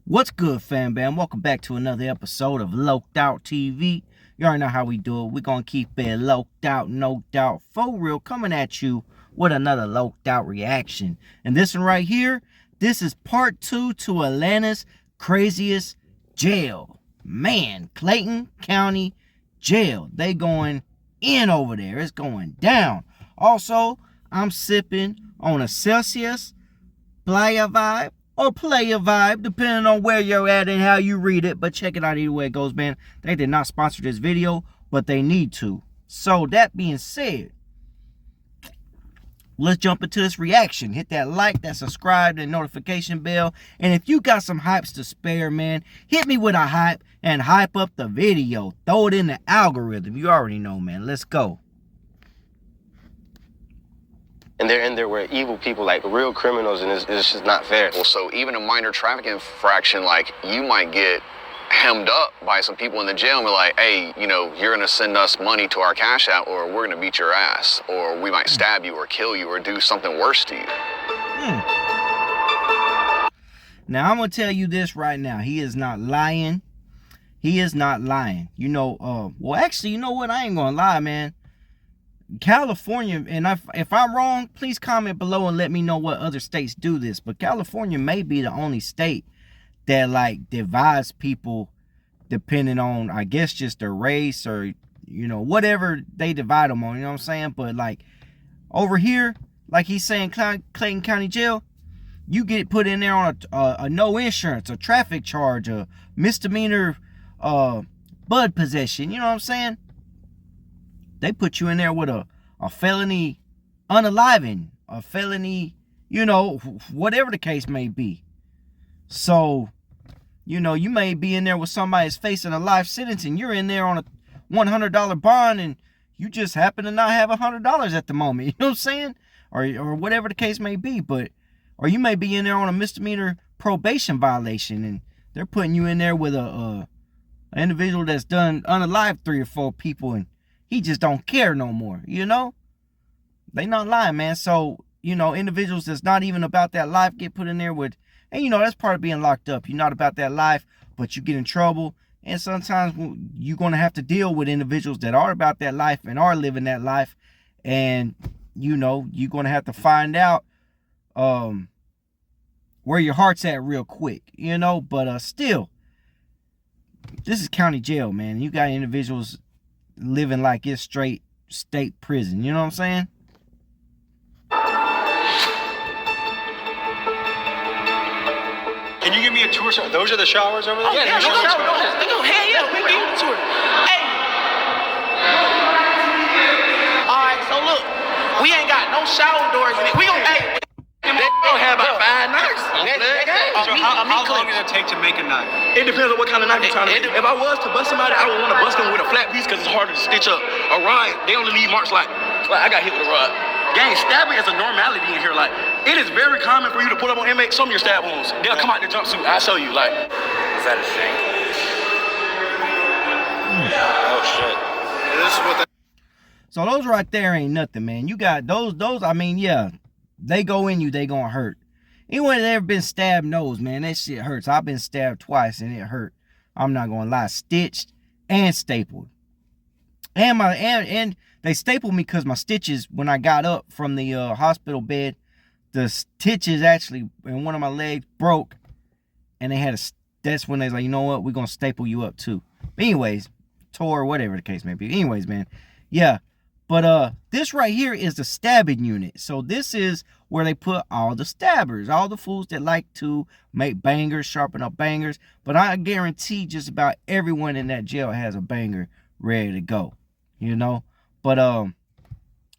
What's good, fam bam? Welcome back to another episode of Loked Out TV. You already know how we do it. We're going to keep it loked out, no doubt, for real, coming at you with another loked out reaction. And this one right here, this is part 2 to Atlanta's craziest jail. Man, Clayton County Jail. They going in over there. It's going down. Also, I'm sipping on a Celsius Playa Vibe or Player Vibe, depending on where you're at and how you read it. But check it out either way it goes, man. They did not sponsor this video, but they need to. So that being said, let's jump into this reaction. Hit that like, that subscribe, that notification bell. And if you got some hypes to spare, man, hit me with a hype and hype up the video. Throw it in the algorithm. You already know, man. Let's go. And they're in there where evil people, like real criminals, and it's just not fair. Well, so even a minor traffic infraction, like you might get hemmed up by some people in the jail and be like, hey, you know, you're going to send us money to our cash out or we're going to beat your ass or we might stab you or kill you or do something worse to you. Now, I'm going to tell you this right now. He is not lying. He is not lying. You know, well, actually, you know what? I ain't going to lie, man. California, and if I'm wrong, please comment below and let me know what other states do this. But California may be the only state that like divides people depending on, I guess, just their race or, you know, whatever they divide them on, you know what I'm saying? But like over here, like he's saying, Clayton County Jail, you get put in there on a no insurance, a traffic charge, a misdemeanor bud possession, you know what I'm saying? They put you in there with a felony unaliving, a felony, you know, whatever the case may be. So, you know, you may be in there with somebody that's facing a life sentence and you're in there on a $100 bond and you just happen to not have $100 at the moment. You know what I'm saying? Or whatever the case may be. But, or you may be in there on a misdemeanor probation violation and they're putting you in there with an individual that's done unalived 3 or 4 people and he just don't care no more, you know? They not lying, man. So, you know, individuals that's not even about that life get put in there with, and you know, that's part of being locked up. You're not about that life, but you get in trouble. And sometimes you're going to have to deal with individuals that are about that life and are living that life. And, you know, you're going to have to find out where your heart's at real quick, you know? But still, this is county jail, man. You got individuals living like it's straight state prison. You know what I'm saying? Can you give me a tour? Those are the showers over there? Yeah, go hell yeah, we give you the tour. Hey. Alright, so look, we ain't got no shower doors in it. We gon' have about 5 knives. So how long does it take to make a knife? It depends on what kind of knife you're trying to get. If I was to bust somebody, I would want to bust them with a flat piece because it's harder to stitch up. A rod, they only leave marks like I got hit with a rod. Gang, stabbing is a normality in here. Like, it is very common for you to put up on inmates some of your stab wounds. They'll come out in the jumpsuit. I'll show you. Like, Is that a shank? Oh shit. This is what So those right there ain't nothing, man. You got those, I mean, yeah, they go in you, they gonna hurt. Anyone that ever been stabbed knows, man, that shit hurts. I've been stabbed twice and it hurt. I'm not gonna lie. Stitched and stapled. And they stapled me because my stitches, when I got up from the hospital bed, the stitches actually in one of my legs broke. And they had that's when they was like, you know what, we're gonna staple you up too. But anyways, tore, whatever the case may be. Anyways, man. Yeah. But this right here is the stabbing unit. So this is where they put all the stabbers, all the fools that like to make bangers, sharpen up bangers. But I guarantee just about everyone in that jail has a banger ready to go, you know. But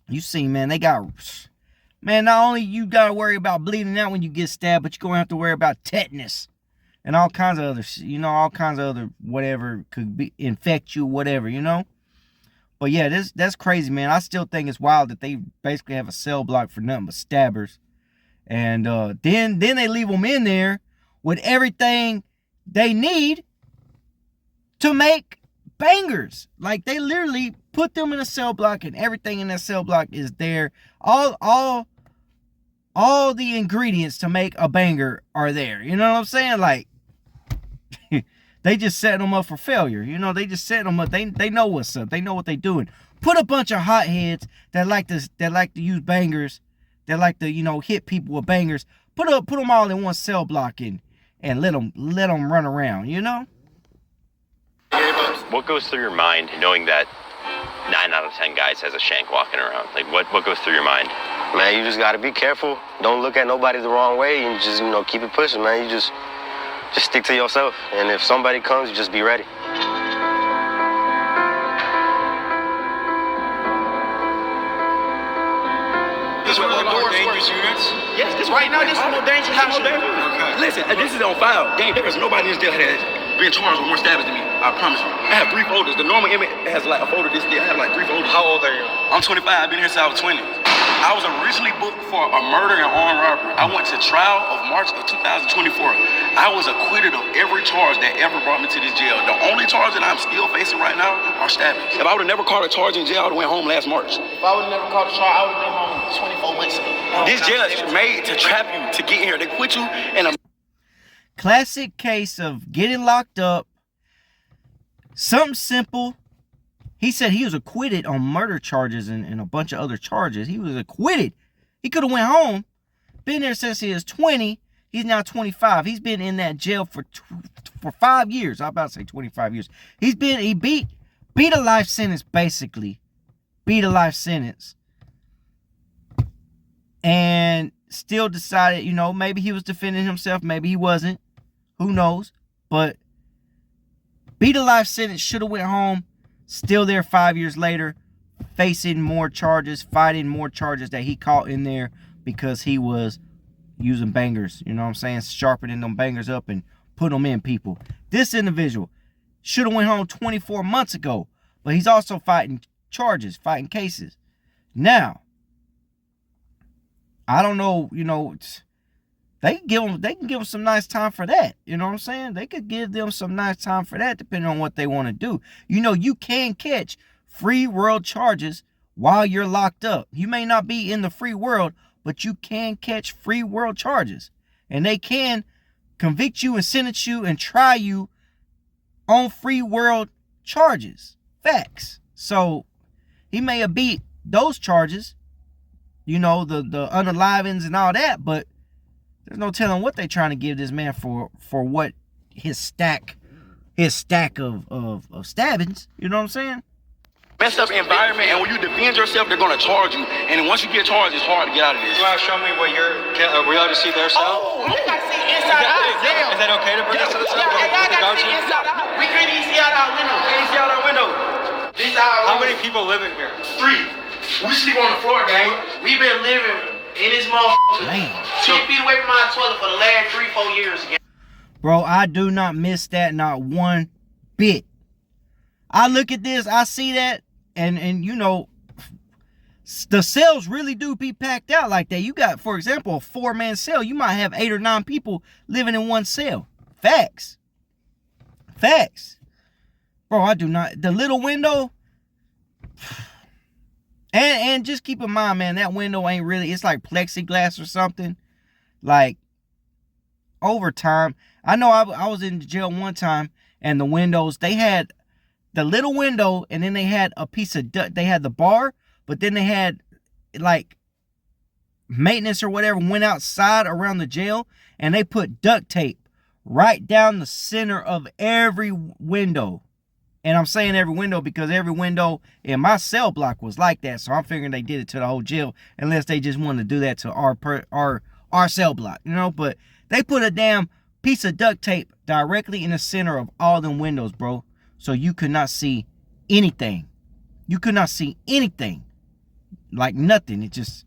you see, man, they got, man, not only you got to worry about bleeding out when you get stabbed, but you're going to have to worry about tetanus and all kinds of other, you know, all kinds of other whatever could be infect you, whatever, you know. But yeah, that's crazy, man. I still think it's wild that they basically have a cell block for nothing but stabbers. And then they leave them in there with everything they need to make bangers. Like, they literally put them in a cell block and everything in that cell block is there. All the ingredients to make a banger are there. You know what I'm saying? Like, They just setting them up for failure. You know, they just setting them up. They know what's up. They know what they doing. Put a bunch of hotheads that like to use bangers, that like to, you know, hit people with bangers. Put them all in one cell block and let them run around, you know? What goes through your mind knowing that 9 out of 10 guys has a shank walking around? Like, what goes through your mind? Man, you just gotta be careful. Don't look at nobody the wrong way and just, you know, keep it pushing, man. You just stick to yourself. And if somebody comes, you just be ready. This is one of the more dangerous units? Yes, this right now, this is the more dangerous. Okay. Listen, this is on file. Gang, there is nobody in this jail that has been charged with more stabbings than me. I promise you. I have 3 folders. The normal inmate has like a folder this day. I have like 3 folders. How old are you? I'm 25. I've been here since I was 20. I was originally booked for a murder and armed robbery. I went to trial of March of 2024. I was acquitted of every charge that ever brought me to this jail. The only charge that I'm still facing right now are stabbings. If I would have never caught a charge in jail, I would have went home last March. If I would have never caught a charge, I would have been home 24 months ago. This jail is made to trap you to get here. They put you in a Classic case of getting locked up. Something simple. He said he was acquitted on murder charges and a bunch of other charges. He was acquitted. He could have went home. Been there since he was 20. He's now 25. He's been in that jail for 5 years. I'm about to say 25 years. He beat a life sentence, basically. Beat a life sentence. And still decided, you know, maybe he was defending himself. Maybe he wasn't. Who knows? But beat a life sentence, should have went home. Still there 5 years later, facing more charges, fighting more charges that he caught in there because he was using bangers. You know what I'm saying? Sharpening them bangers up and put them in people. This individual should have went home 24 months ago, but he's also fighting charges, fighting cases. Now, I don't know, you know, they can give them some nice time for that. You know what I'm saying? They could give them some nice time for that depending on what they want to do. You know, you can catch free world charges while you're locked up. You may not be in the free world, but you can catch free world charges. And they can convict you and sentence you and try you on free world charges. Facts. So he may have beat those charges, you know, the unalivings and all that, but there's no telling what they're trying to give this man for what his stack of stabbings. You know what I'm saying? messed up environment, and when you defend yourself, they're gonna charge you. And then once you get charged, it's hard to get out of this. You want to show me what you're? Are we allowed to see their cell? Oh, we got to see inside out. Is that okay to bring us to the cell? Yeah, y'all got to see inside out. We couldn't even see out our window. Can't see out our window. This our How many people live in here? 3. We sleep on the floor, gang. We've been living in this motherfucker 10 feet away from our toilet for the last 3-4 years, gang. Bro, I do not miss that, not one bit. I look at this, I see that, and you know, the cells really do be packed out like that. You got, for example, a 4-man cell. You might have 8 or 9 people living in one cell. Facts. Facts. Bro, I do not. The little window. And just keep in mind, man, that window ain't really, it's like plexiglass or something. Like, over time. I know I was in jail one time, and the windows, they had the little window, and then they had a piece of, they had the bar, but then they had, like, maintenance or whatever went outside around the jail, and they put duct tape right down the center of every window. And I'm saying every window because every window in my cell block was like that. So I'm figuring they did it to the whole jail, unless they just wanted to do that to our cell block, you know. But they put a damn piece of duct tape directly in the center of all them windows, bro. So you could not see anything. You could not see anything. Like nothing. It just,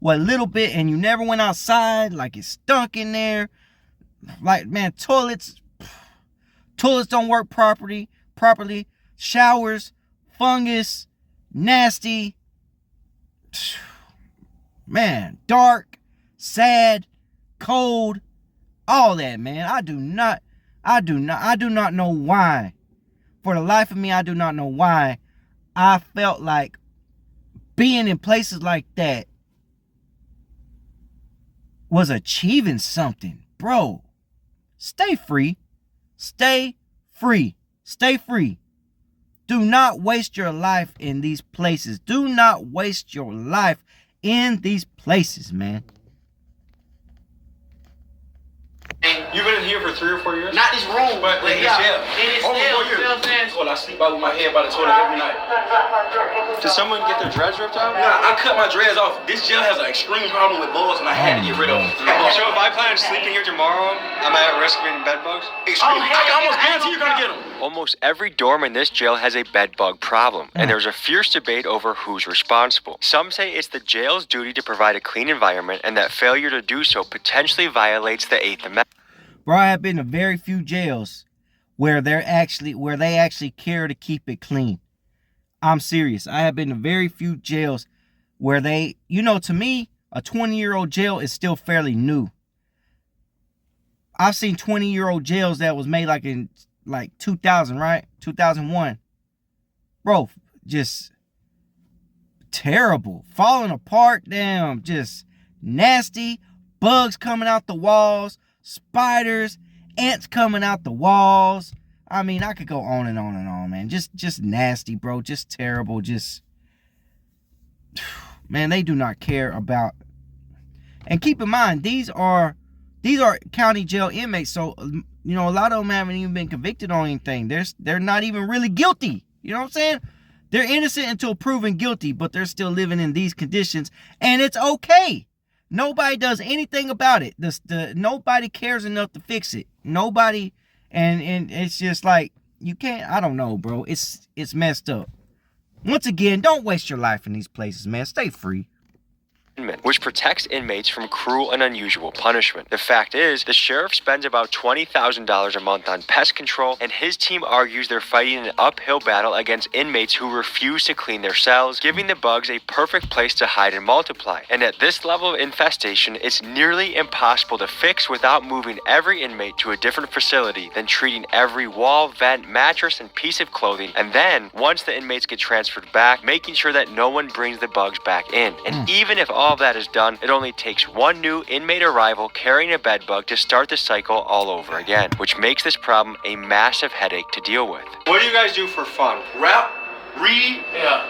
a little bit, and you never went outside. Like it stunk in there. Like, man, toilets don't work properly. Showers, fungus, nasty. Man, dark, sad, cold, all that, man. I do not know why. For the life of me, I do not know why I felt like being in places like that was achieving something. Bro, stay free. Stay free. Stay free. Do not waste your life in these places. Do not waste your life in these places, man. You've been in here for 3 or 4 years? Not this room, but in yeah, jail. in this Over cell, 4 years. you know what I'm saying? Well, I sleep out with my head by the toilet every night. Did someone get their dreads ripped out? Nah, I cut my dreads off. This jail has an extreme problem with bugs, and I had to get rid of them. So if I plan on sleeping here tomorrow, am I at risk of getting bed bugs? Extreme. I can almost guarantee you're gonna get them. Almost every dorm in this jail has a bed bug problem, and there's a fierce debate over who's responsible. Some say it's the jail's duty to provide a clean environment, and that failure to do so potentially violates the 8th Amendment. Bro, I have been to very few jails where they actually care to keep it clean. I'm serious. I have been to very few jails where they, to me, a 20-year-old jail is still fairly new. I've seen 20-year-old jails that was made in 2000, right? 2001. Bro, just terrible. Falling apart, damn, just nasty. Bugs coming out the walls. Spiders, ants coming out the walls. I mean, I could go on and on and on, man. Just nasty, bro. Just terrible. Just, man, they do not care about. And keep in mind, these are county jail inmates. So, a lot of them haven't even been convicted on anything. They're not even really guilty. You know what I'm saying? They're innocent until proven guilty, but they're still living in these conditions, and it's okay. Nobody does anything about it. Nobody cares enough to fix it. Nobody, and it's just like, you can't, I don't know, bro. It's messed up. Once again, don't waste your life in these places, man. Stay free. Which protects inmates from cruel and unusual punishment. The fact is, the sheriff spends about $20,000 a month on pest control, and his team argues they're fighting an uphill battle against inmates who refuse to clean their cells, giving the bugs a perfect place to hide and multiply. And at this level of infestation, it's nearly impossible to fix without moving every inmate to a different facility, then treating every wall, vent, mattress, and piece of clothing, and then, once the inmates get transferred back, making sure that no one brings the bugs back in. And even if all that is done, it only takes one new inmate arrival carrying a bed bug to start the cycle all over again, which makes this problem a massive headache to deal with. What do you guys do for fun? Rap, read. Yeah.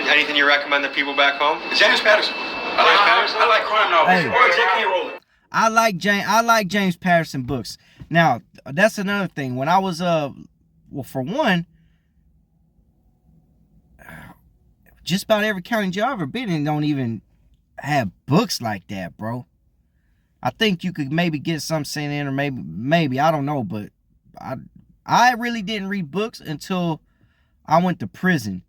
Anything you recommend to people back home? James Patterson. I like crime novels. Or J.K. Rowling. I like James Patterson books. Now, that's another thing. When I was for one, just about every county jail I've ever been in don't even have books like that, bro. I think you could maybe get some sent in, or maybe I don't know, but I really didn't read books until I went to prison.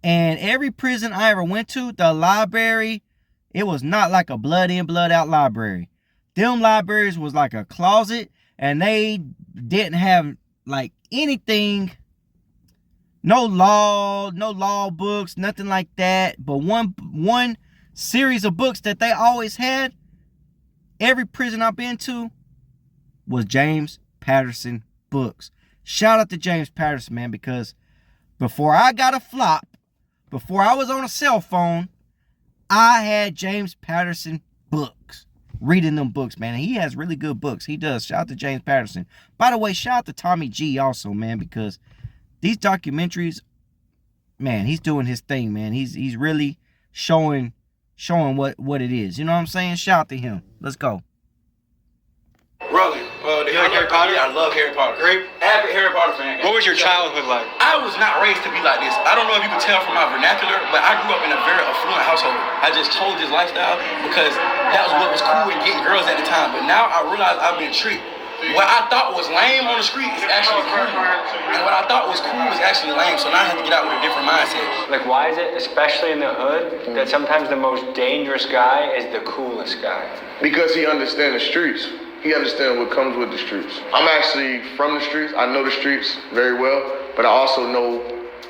And every prison I ever went to, the library, it was not like a blood in, blood out library. Them libraries was like a closet, and they didn't have like anything, no law books, nothing like that. But one series of books that they always had, every prison I've been to, was James Patterson books. Shout out to James Patterson, man, because before I got a flop, before I was on a cell phone, I had James Patterson books. Reading them books, man. And he has really good books. He does. Shout out to James Patterson. By the way, shout out to Tommyg also, man, because these documentaries, man, he's doing his thing, man. He's really showing what it is. You know what I'm saying? Shout out to him. Let's go. Rolling. You like Harry Potter? Yeah, I love Harry Potter. Great. Avid Harry Potter fan. What was your childhood like? I was not raised to be like this. I don't know if you can tell from my vernacular, but I grew up in a very affluent household. I just chose this lifestyle because that was what was cool in getting girls at the time. But now I realize I've been tricked. What I thought was lame on the street is actually cool. And what I thought was cool is actually lame. So now I have to get out with a different mindset. Like, why is it, especially in the hood, that sometimes the most dangerous guy is the coolest guy? Because he understands the streets. He understands what comes with the streets. I'm actually from the streets. I know the streets very well, but I also know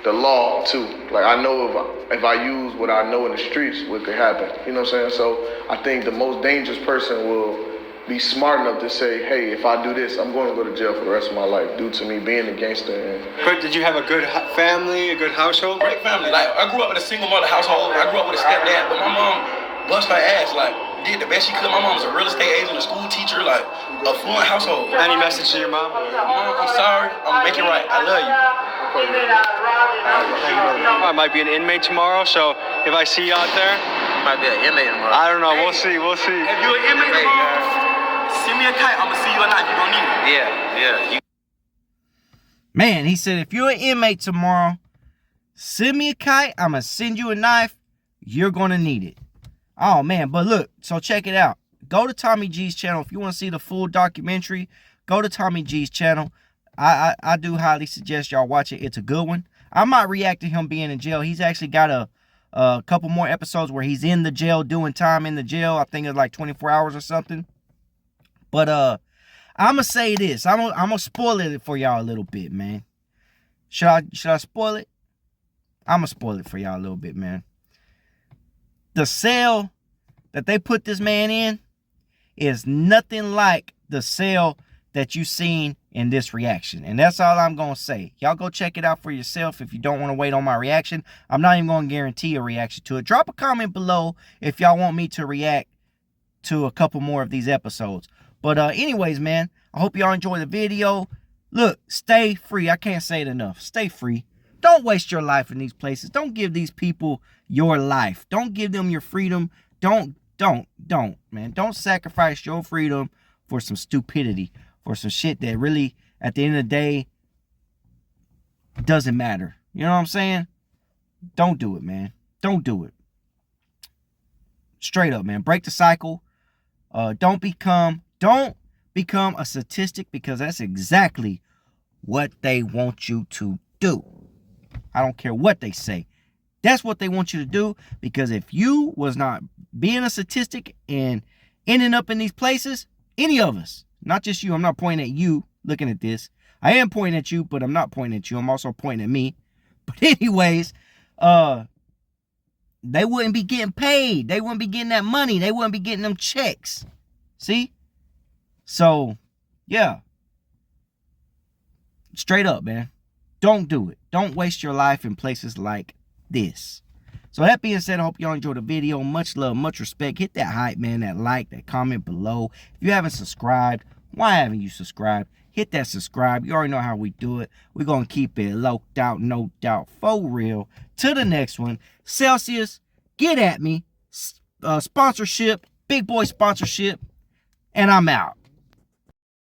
the law too. Like, I know if I use what I know in the streets, what could happen. You know what I'm saying? So I think the most dangerous person will be smart enough to say, hey, if I do this, I'm going to go to jail for the rest of my life due to me being a gangster. But did you have a good family, a good household? Great family. Like, I grew up in a single mother household. I grew up with a stepdad, but my mom bust her ass. Like, did the best she could. My mom's a real estate agent, a school teacher, like a fluent household. Any message to your mom? Mom, I'm sorry. I'm making right. I love you. I might be an inmate tomorrow, so if I see you out there, Might be an inmate tomorrow. I don't know. We'll see. We'll see. If you're an inmate tomorrow, send me a kite. I'm gonna see you at night. You gonna need it. Yeah. Man, he said, if you're an inmate tomorrow, send me a kite. I'm going to send you a knife. You're going to need it. Oh, man. But look, so check it out. Go to Tommy G's channel. If you want to see the full documentary, go to Tommy G's channel. I do highly suggest y'all watch it. It's a good one. I might react to him being in jail. He's actually got a couple more episodes where he's in the jail doing time in the jail. I think it's like 24 hours or something. But I'm going to say this. I'm going to spoil it for y'all a little bit, man. Should I spoil it? I'm going to spoil it for y'all a little bit, man. The cell that they put this man in is nothing like the cell that you seen in this reaction. And that's all I'm going to say. Y'all go check it out for yourself if you don't want to wait on my reaction. I'm not even going to guarantee a reaction to it. Drop a comment below if y'all want me to react to a couple more of these episodes. But anyways, man, I hope y'all enjoy the video. Look, stay free. I can't say it enough. Stay free. Don't waste your life in these places. Don't give these people your life. Don't give them your freedom. Don't, man. Don't sacrifice your freedom for some stupidity, for some shit that really, at the end of the day, doesn't matter. You know what I'm saying? Don't do it, man. Don't do it. Straight up, man. Break the cycle. Don't become a statistic, because that's exactly what they want you to do. I don't care what they say. That's what they want you to do, because if you was not being a statistic and ending up in these places, any of us, not just you, I'm not pointing at you looking at this. I am pointing at you, but I'm not pointing at you. I'm also pointing at me. But anyways, they wouldn't be getting paid. They wouldn't be getting that money. They wouldn't be getting them checks. See? So, yeah. Straight up, man. Don't do it. Don't waste your life in places like this. So that being said, I hope y'all enjoyed the video. Much love, much respect. Hit that hype, man. That like, that comment below. If you haven't subscribed, why haven't you subscribed? Hit that subscribe. You already know how we do it. We're going to keep it low doubt, no doubt, for real. To the next one. Celsius, get at me. Sponsorship. Big boy sponsorship. And I'm out.